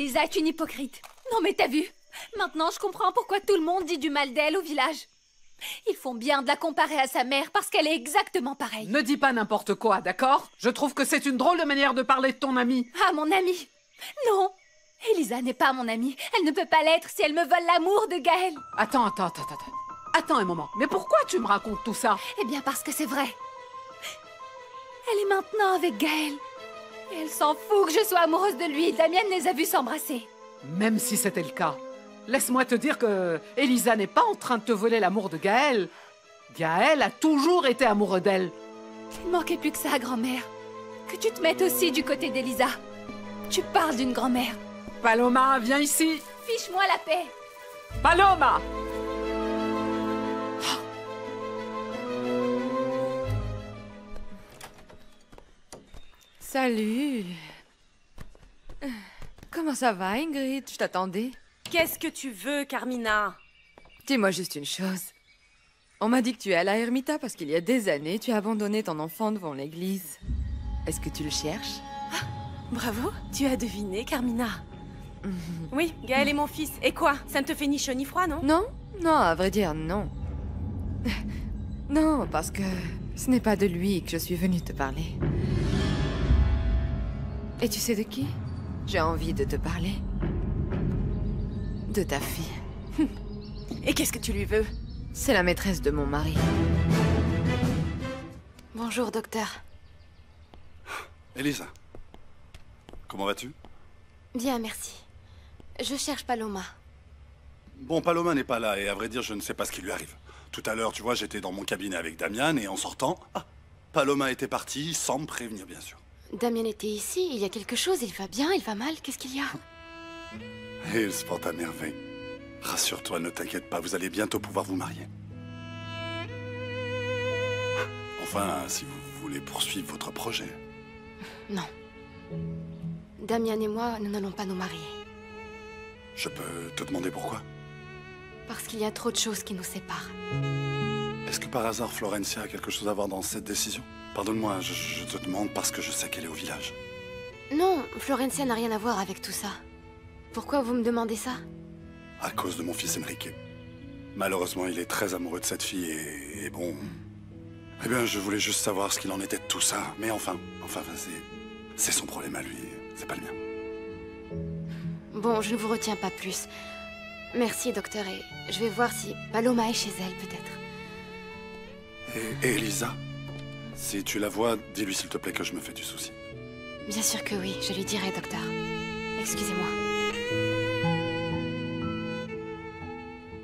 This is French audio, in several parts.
Elisa est une hypocrite. Non mais t'as vu? Maintenant je comprends pourquoi tout le monde dit du mal d'elle au village. Ils font bien de la comparer à sa mère parce qu'elle est exactement pareille. Ne dis pas n'importe quoi, d'accord? Je trouve que c'est une drôle de manière de parler de ton amie. Ah, mon amie? Non, Elisa n'est pas mon amie. Elle ne peut pas l'être si elle me vole l'amour de Gaël. Attends. Attends un moment. Mais pourquoi tu me racontes tout ça? Eh bien parce que c'est vrai. Elle est maintenant avec Gaël. Et elle s'en fout que je sois amoureuse de lui. Damien les a vus s'embrasser. Même si c'était le cas, laisse-moi te dire que Elisa n'est pas en train de te voler l'amour de Gaël. Gaël a toujours été amoureux d'elle. Il manquait plus que ça, grand-mère. Que tu te mettes aussi du côté d'Elisa. Tu parles d'une grand-mère. Paloma, viens ici. Fiche-moi la paix. Paloma! Salut. Comment ça va, Ingrid? Je t'attendais. Qu'est-ce que tu veux, Carmina? Dis-moi juste une chose. On m'a dit que tu es à la Ermita parce qu'il y a des années, tu as abandonné ton enfant devant l'église. Est-ce que tu le cherches? Bravo, tu as deviné, Carmina. Oui, Gaël est mon fils. Et quoi? Ça ne te fait ni chaud ni froid, non? Non, à vrai dire, non. Non, parce que ce n'est pas de lui que je suis venue te parler. Et tu sais de qui? J'ai envie de te parler. De ta fille. Et qu'est-ce que tu lui veux? C'est la maîtresse de mon mari. Bonjour, docteur. Elisa, comment vas-tu? Bien, merci. Je cherche Paloma. Bon, Paloma n'est pas là et à vrai dire, je ne sais pas ce qui lui arrive. Tout à l'heure, tu vois, j'étais dans mon cabinet avec Damian et en sortant, Paloma était partie sans me prévenir, bien sûr. Damien était ici, il y a quelque chose, il va bien, il va mal, qu'est-ce qu'il y a? Et il se porte à merveille. Rassure-toi, ne t'inquiète pas, vous allez bientôt pouvoir vous marier. Enfin, si vous voulez poursuivre votre projet. Non. Damien et moi, nous n'allons pas nous marier. Je peux te demander pourquoi? Parce qu'il y a trop de choses qui nous séparent. Est-ce que par hasard Florencia a quelque chose à voir dans cette décision? Pardonne-moi, je te demande parce que je sais qu'elle est au village. Non, Florencia n'a rien à voir avec tout ça. Pourquoi vous me demandez ça? À cause de mon fils Enrique. Malheureusement, il est très amoureux de cette fille et bon... Eh bien, je voulais juste savoir ce qu'il en était de tout ça. Mais enfin, c'est son problème à lui, c'est pas le mien. Bon, je ne vous retiens pas plus. Merci, docteur, et je vais voir si Paloma est chez elle, peut-être. Et Elisa? Si tu la vois, dis-lui s'il te plaît que je me fais du souci. Bien sûr que oui, je lui dirai, docteur. Excusez-moi.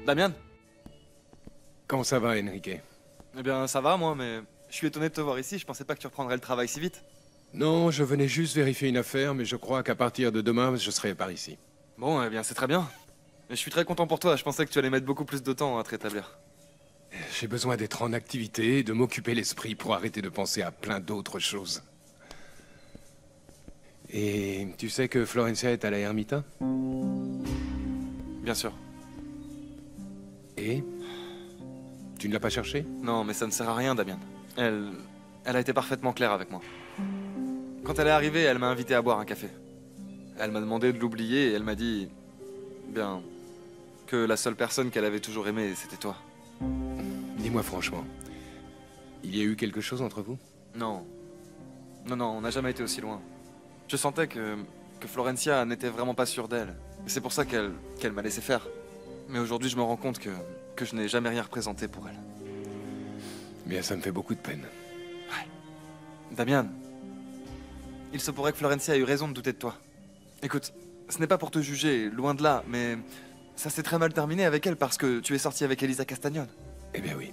Damian? Comment ça va, Enrique? Eh bien, ça va, moi, mais je suis étonné de te voir ici. Je pensais pas que tu reprendrais le travail si vite. Non, je venais juste vérifier une affaire, mais je crois qu'à partir de demain, je serai par ici. Bon, eh bien, c'est très bien. Mais je suis très content pour toi. Je pensais que tu allais mettre beaucoup plus de temps à te rétablir. J'ai besoin d'être en activité, de m'occuper l'esprit pour arrêter de penser à plein d'autres choses. Et tu sais que Florencia est à la Ermita? Bien sûr. Et? Tu ne l'as pas cherchée? Non, mais ça ne sert à rien, Damian. Elle a été parfaitement claire avec moi. Quand elle est arrivée, elle m'a invité à boire un café. Elle m'a demandé de l'oublier et elle m'a dit... Bien... que la seule personne qu'elle avait toujours aimée, c'était toi. Dis-moi franchement, il y a eu quelque chose entre vous? Non. Non, on n'a jamais été aussi loin. Je sentais que Florencia n'était vraiment pas sûre d'elle. Et c'est pour ça qu'elle m'a laissé faire. Mais aujourd'hui, je me rends compte que je n'ai jamais rien représenté pour elle. Bien, ça me fait beaucoup de peine. Ouais. Damian, il se pourrait que Florencia ait eu raison de douter de toi. Écoute, ce n'est pas pour te juger, loin de là, mais ça s'est très mal terminé avec elle parce que tu es sorti avec Elisa Castagnone. Eh bien oui.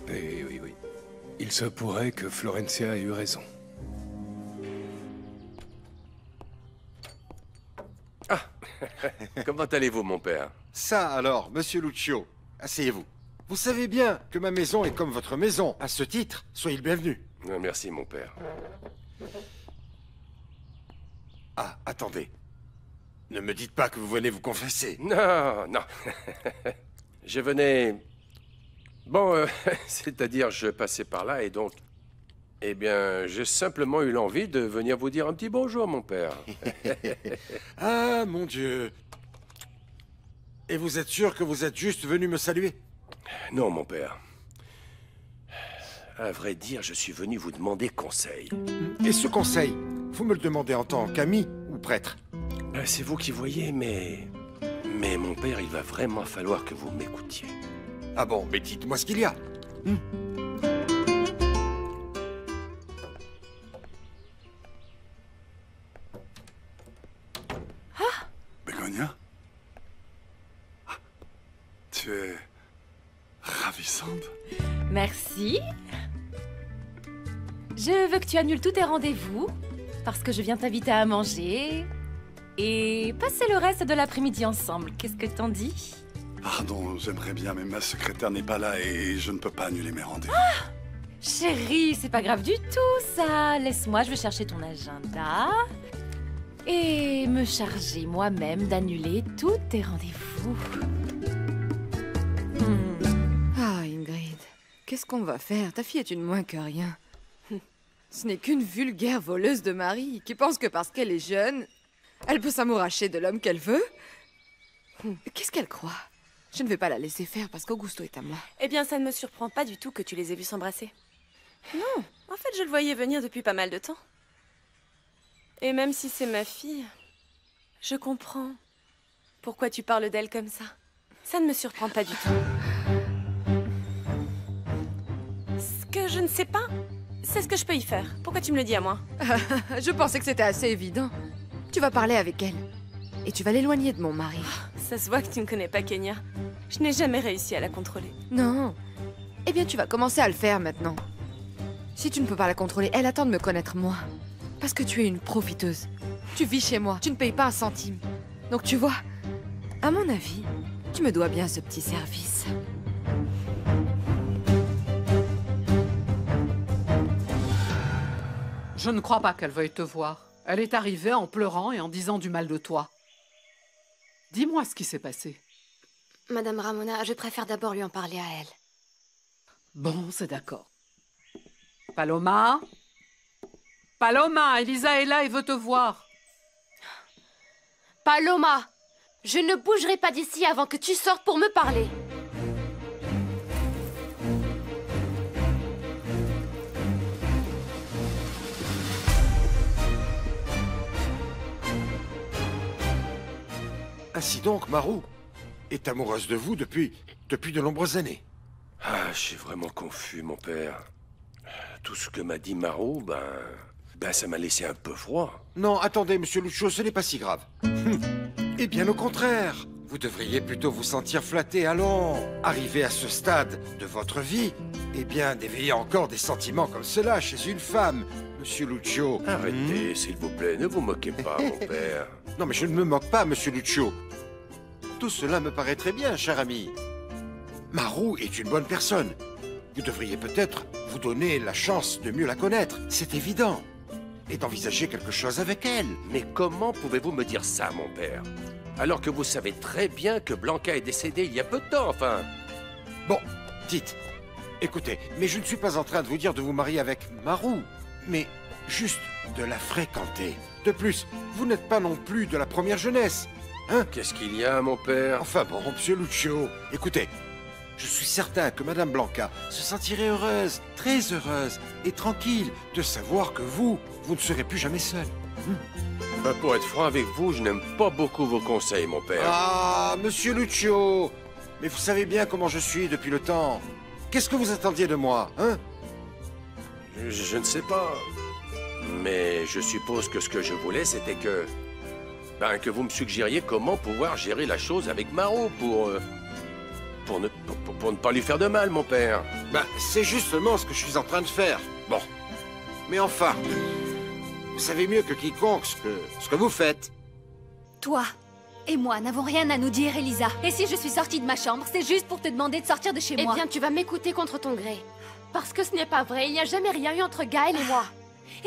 Oui. Il se pourrait que Florencia ait eu raison. Ah. Comment allez-vous, mon père? Ça alors, monsieur Lucio, asseyez-vous. Vous savez bien que ma maison est comme votre maison. À ce titre, soyez le bienvenu. Merci, mon père. Ah, attendez. Ne me dites pas que vous venez vous confesser. Non. Je venais... Bon, c'est-à-dire je passais par là et donc... Eh bien, j'ai simplement eu l'envie de venir vous dire un petit bonjour, mon père. Ah, mon Dieu. Et vous êtes sûr que vous êtes juste venu me saluer? Non, mon père. À vrai dire, je suis venu vous demander conseil. Et ce conseil, vous me le demandez en tant qu'ami ou prêtre? C'est vous qui voyez, mais mon père, il va vraiment falloir que vous m'écoutiez. Ah bon, mais dites-moi ce qu'il y a. Bégonia? Ah, tu es ravissante. Merci. Je veux que tu annules tous tes rendez-vous, parce que je viens t'inviter à manger et passer le reste de l'après-midi ensemble. Qu'est-ce que t'en dis? Pardon, j'aimerais bien, mais ma secrétaire n'est pas là et je ne peux pas annuler mes rendez-vous. Chérie, c'est pas grave du tout, ça. Laisse-moi, je vais chercher ton agenda et me charger moi-même d'annuler tous tes rendez-vous. Ah, Ingrid, qu'est-ce qu'on va faire? Ta fille est une moins que rien. Ce n'est qu'une vulgaire voleuse de mari qui pense que parce qu'elle est jeune, elle peut s'amouracher de l'homme qu'elle veut. Qu'est-ce qu'elle croit? Je ne vais pas la laisser faire parce qu'Augusto est à moi. Eh bien, ça ne me surprend pas du tout que tu les aies vus s'embrasser. Non, en fait, je le voyais venir depuis pas mal de temps. Et même si c'est ma fille, je comprends pourquoi tu parles d'elle comme ça. Ça ne me surprend pas du tout. Ce que je ne sais pas, c'est ce que je peux y faire. Pourquoi tu me le dis à moi? Je pensais que c'était assez évident. Tu vas parler avec elle. Et tu vas l'éloigner de mon mari. Ça se voit que tu ne connais pas Kenya. Je n'ai jamais réussi à la contrôler. Non. Eh bien, tu vas commencer à le faire maintenant. Si tu ne peux pas la contrôler, elle attend de me connaître moi. Parce que tu es une profiteuse. Tu vis chez moi, tu ne payes pas un centime. Donc tu vois, à mon avis, tu me dois bien ce petit service. Je ne crois pas qu'elle veuille te voir. Elle est arrivée en pleurant et en disant du mal de toi. Dis-moi ce qui s'est passé. Madame Ramona, je préfère d'abord lui en parler à elle. Bon, c'est d'accord. Paloma? Paloma, Elisa est là et veut te voir. Paloma, je ne bougerai pas d'ici avant que tu sortes pour me parler. Ainsi donc, Marou est amoureuse de vous depuis de nombreuses années. Ah, je suis vraiment confus, mon père. Tout ce que m'a dit Marou, ben ça m'a laissé un peu froid. Non, attendez, monsieur Lucio, ce n'est pas si grave. Eh bien, au contraire. Vous devriez plutôt vous sentir flatté. Allons, arrivé à ce stade de votre vie, eh bien, d'éveiller encore des sentiments comme cela chez une femme, monsieur Lucio. Arrêtez, s'il vous plaît, ne vous moquez pas, mon père. Non, mais je ne me moque pas, monsieur Lucio. Tout cela me paraît très bien, cher ami. Marou est une bonne personne. Vous devriez peut-être vous donner la chance de mieux la connaître, c'est évident. Et d'envisager quelque chose avec elle. Mais comment pouvez-vous me dire ça, mon père? Alors que vous savez très bien que Blanca est décédée il y a peu de temps, enfin. Bon, dites, écoutez, mais je ne suis pas en train de vous dire de vous marier avec Marou, mais juste de la fréquenter. De plus, vous n'êtes pas non plus de la première jeunesse, hein? Qu'est-ce qu'il y a, mon père? Enfin bon, monsieur Lucio, écoutez, je suis certain que Madame Blanca se sentirait heureuse, très heureuse et tranquille de savoir que vous ne serez plus jamais seul. Pour être franc avec vous, je n'aime pas beaucoup vos conseils, mon père. Ah, monsieur Lucio, mais vous savez bien comment je suis depuis le temps. Qu'est-ce que vous attendiez de moi, hein? Je ne sais pas. Mais je suppose que ce que je voulais, c'était que vous me suggériez comment pouvoir gérer la chose avec Marou pour ne pas lui faire de mal, mon père. C'est justement ce que je suis en train de faire. Bon. Mais enfin, vous savez mieux que quiconque ce que vous faites. Toi et moi n'avons rien à nous dire, Elisa. Et si je suis sortie de ma chambre, c'est juste pour te demander de sortir de chez moi. Eh bien, tu vas m'écouter contre ton gré. Parce que ce n'est pas vrai, il n'y a jamais rien eu entre Gaël et moi.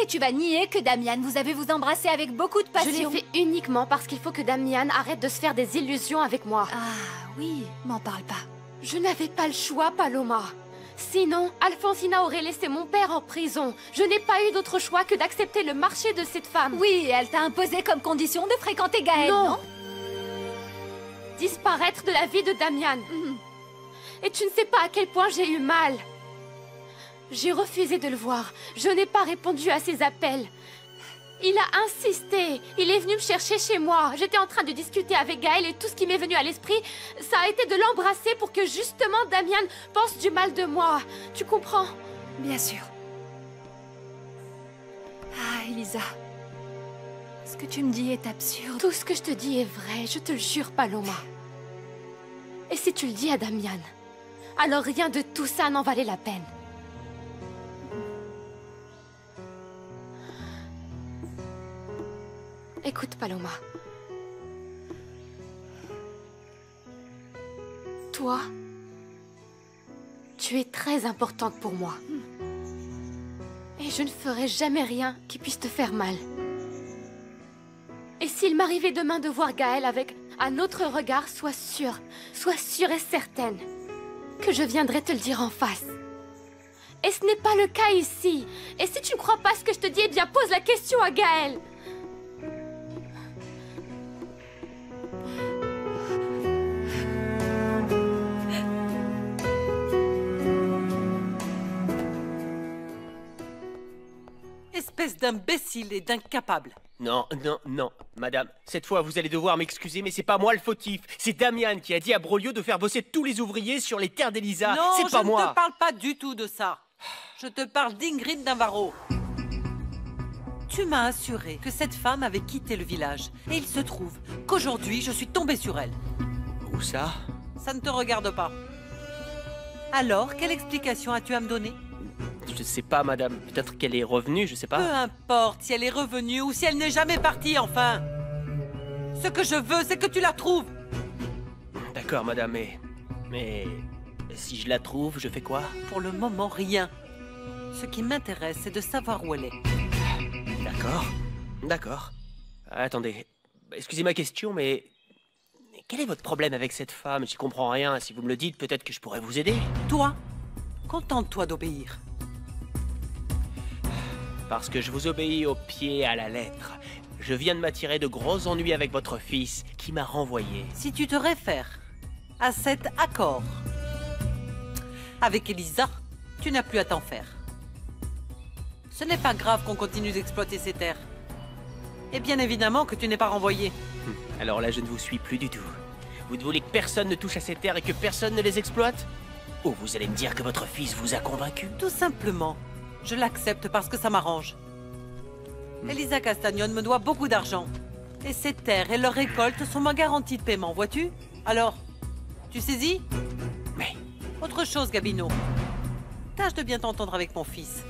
Et tu vas nier que Damian vous avez vous embrassé avec beaucoup de passion. Je l'ai fait uniquement parce qu'il faut que Damian arrête de se faire des illusions avec moi. Ah oui, m'en parle pas. Je n'avais pas le choix, Paloma. Sinon, Alfonsina aurait laissé mon père en prison. Je n'ai pas eu d'autre choix que d'accepter le marché de cette femme. Oui, elle t'a imposé comme condition de fréquenter Gaël, non? Disparaître de la vie de Damian. Et tu ne sais pas à quel point j'ai eu mal. J'ai refusé de le voir. Je n'ai pas répondu à ses appels. Il a insisté. Il est venu me chercher chez moi. J'étais en train de discuter avec Gaël et tout ce qui m'est venu à l'esprit, ça a été de l'embrasser pour que justement Damian pense du mal de moi. Tu comprends? Bien sûr. Ah, Elisa. Ce que tu me dis est absurde. Tout ce que je te dis est vrai, je te le jure, Paloma. Et si tu le dis à Damian, alors rien de tout ça n'en valait la peine. Écoute, Paloma. Toi, tu es très importante pour moi. Et je ne ferai jamais rien qui puisse te faire mal. Et s'il m'arrivait demain de voir Gaël avec un autre regard, sois sûre et certaine que je viendrai te le dire en face. Et ce n'est pas le cas ici. Et si tu ne crois pas ce que je te dis, eh bien pose la question à Gaël. Espèce d'imbécile et d'incapable. Non, non, non, madame. Cette fois, vous allez devoir m'excuser, mais c'est pas moi le fautif. C'est Damian qui a dit à Broglio de faire bosser tous les ouvriers sur les terres d'Elisa. Non, c'est pas moi. je ne te parle pas du tout de ça. Je te parle d'Ingrid Navarro. Tu m'as assuré que cette femme avait quitté le village. Et il se trouve qu'aujourd'hui, je suis tombée sur elle. Où ça? Ça ne te regarde pas. Alors, quelle explication as-tu à me donner? Je sais pas, madame. Peut-être qu'elle est revenue, je sais pas. Peu importe si elle est revenue ou si elle n'est jamais partie, enfin. Ce que je veux, c'est que tu la trouves. D'accord, madame, mais si je la trouve, je fais quoi? Pour le moment, rien. Ce qui m'intéresse, c'est de savoir où elle est. D'accord, d'accord. Attendez, excusez ma question, mais quel est votre problème avec cette femme? J'y comprends rien. Si vous me le dites, peut-être que je pourrais vous aider. Toi, contente-toi d'obéir. Parce que je vous obéis au pied et à la lettre. Je viens de m'attirer de gros ennuis avec votre fils, qui m'a renvoyé. Si tu te réfères à cet accord avec Elisa, tu n'as plus à t'en faire. Ce n'est pas grave qu'on continue d'exploiter ces terres. Et bien évidemment que tu n'es pas renvoyé. Alors là, je ne vous suis plus du tout. Vous voulez que personne ne touche à ces terres et que personne ne les exploite? Ou vous allez me dire que votre fils vous a convaincu? Tout simplement. Je l'accepte parce que ça m'arrange. Elisa Castagnone me doit beaucoup d'argent. Et ces terres et leurs récoltes sont ma garantie de paiement, vois-tu? Alors, tu saisis? Mais... Autre chose, Gabino. Tâche de bien t'entendre avec mon fils.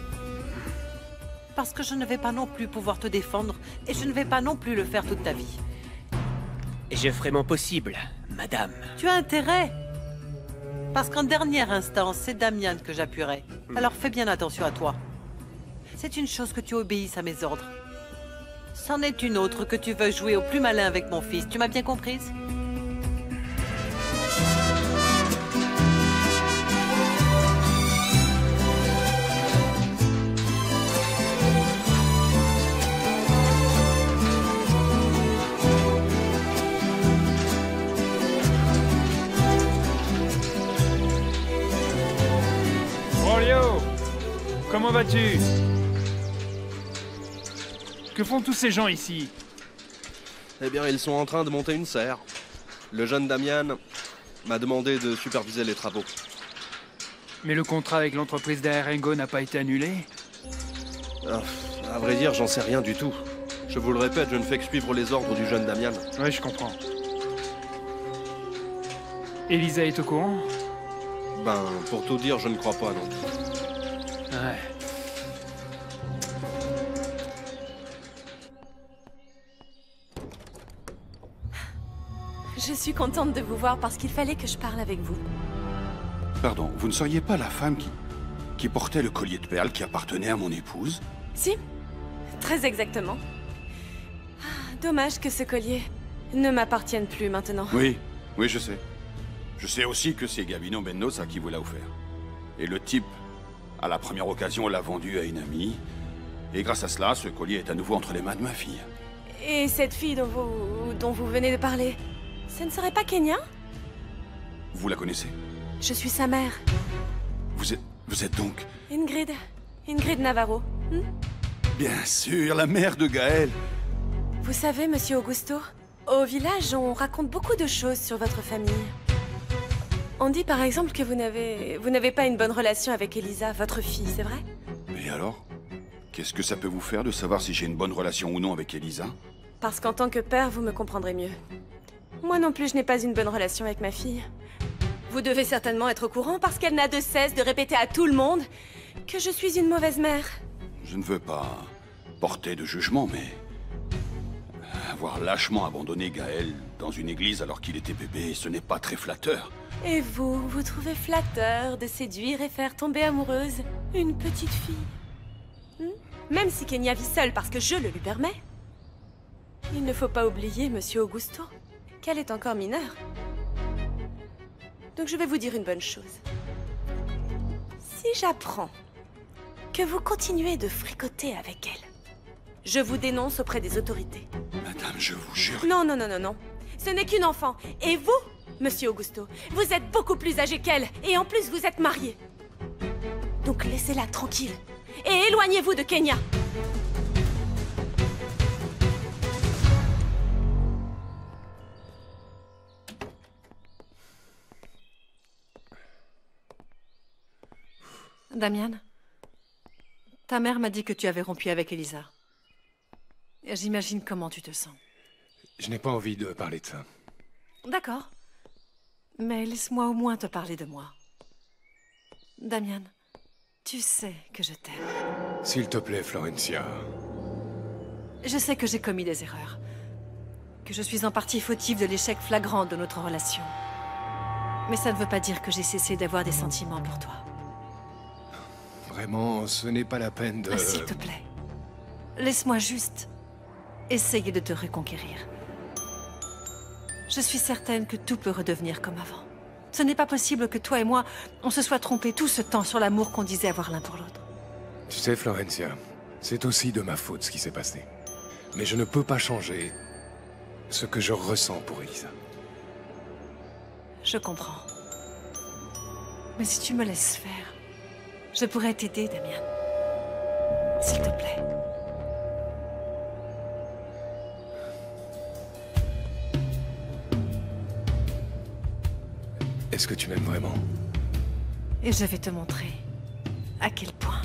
Parce que je ne vais pas non plus pouvoir te défendre et je ne vais pas non plus le faire toute ta vie. Et je ferai mon possible, madame. Tu as intérêt. Parce qu'en dernière instance, c'est Damian que j'appuierai. Alors fais bien attention à toi. C'est une chose que tu obéisses à mes ordres. C'en est une autre que tu veuilles jouer au plus malin avec mon fils. Tu m'as bien comprise? Broglio, comment vas-tu? Que font tous ces gens ici? Eh bien, ils sont en train de monter une serre. Le jeune Damian m'a demandé de superviser les travaux. Mais le contrat avec l'entreprise d'Aerengo n'a pas été annulé? À vrai dire, j'en sais rien du tout. Je vous le répète, je ne fais que suivre les ordres du jeune Damian. Ouais, je comprends. Elisa est au courant? Ben, pour tout dire, je ne crois pas, non. Ouais. Je suis contente de vous voir parce qu'il fallait que je parle avec vous. Pardon, vous ne seriez pas la femme qui portait le collier de perles qui appartenait à mon épouse? Si, très exactement. Dommage que ce collier ne m'appartienne plus maintenant. Oui, oui, je sais. Je sais aussi que c'est Gabino Bennos à qui vous l'a offert. Et le type, à la première occasion, l'a vendu à une amie. Et grâce à cela, ce collier est à nouveau entre les mains de ma fille. Et cette fille dont vous venez de parler, ce ne serait pas Kenya? Vous la connaissez? Je suis sa mère. Vous êtes donc... Ingrid Navarro. Bien sûr, la mère de Gaël. Vous savez, monsieur Augusto, au village, on raconte beaucoup de choses sur votre famille. On dit par exemple que vous n'avez pas une bonne relation avec Elisa, votre fille, c'est vrai? Et alors? Qu'est-ce que ça peut vous faire de savoir si j'ai une bonne relation ou non avec Elisa? Parce qu'en tant que père, vous me comprendrez mieux. Moi non plus, je n'ai pas une bonne relation avec ma fille. Vous devez certainement être au courant parce qu'elle n'a de cesse de répéter à tout le monde que je suis une mauvaise mère. Je ne veux pas porter de jugement, mais... avoir lâchement abandonné Gaël dans une église alors qu'il était bébé, ce n'est pas très flatteur. Et vous trouvez flatteur de séduire et faire tomber amoureuse une petite fille? Même si Kenya vit seule parce que je le lui permets. Il ne faut pas oublier, monsieur Augusto, qu'elle est encore mineure. Donc je vais vous dire une bonne chose. Si j'apprends que vous continuez de fricoter avec elle, je vous dénonce auprès des autorités. Madame, je vous jure... Non. Ce n'est qu'une enfant. Et vous, monsieur Augusto, vous êtes beaucoup plus âgé qu'elle. Et en plus, vous êtes marié. Donc laissez-la tranquille. Et éloignez-vous de Kenya. Damian, ta mère m'a dit que tu avais rompu avec Elisa. J'imagine comment tu te sens. Je n'ai pas envie de parler de ça. D'accord. Mais laisse-moi au moins te parler de moi. Damian, tu sais que je t'aime. S'il te plaît, Florencia. Je sais que j'ai commis des erreurs. Que je suis en partie fautive de l'échec flagrant de notre relation. Mais ça ne veut pas dire que j'ai cessé d'avoir des sentiments pour toi. Vraiment, ce n'est pas la peine de... S'il te plaît. Laisse-moi juste essayer de te reconquérir. Je suis certaine que tout peut redevenir comme avant. Ce n'est pas possible que toi et moi, on se soit trompés tout ce temps sur l'amour qu'on disait avoir l'un pour l'autre. Tu sais, Florencia, c'est aussi de ma faute ce qui s'est passé. Mais je ne peux pas changer ce que je ressens pour Elisa. Je comprends. Mais si tu me laisses faire, je pourrais t'aider, Damian. S'il te plaît. Est-ce que tu m'aimes vraiment? Et je vais te montrer à quel point.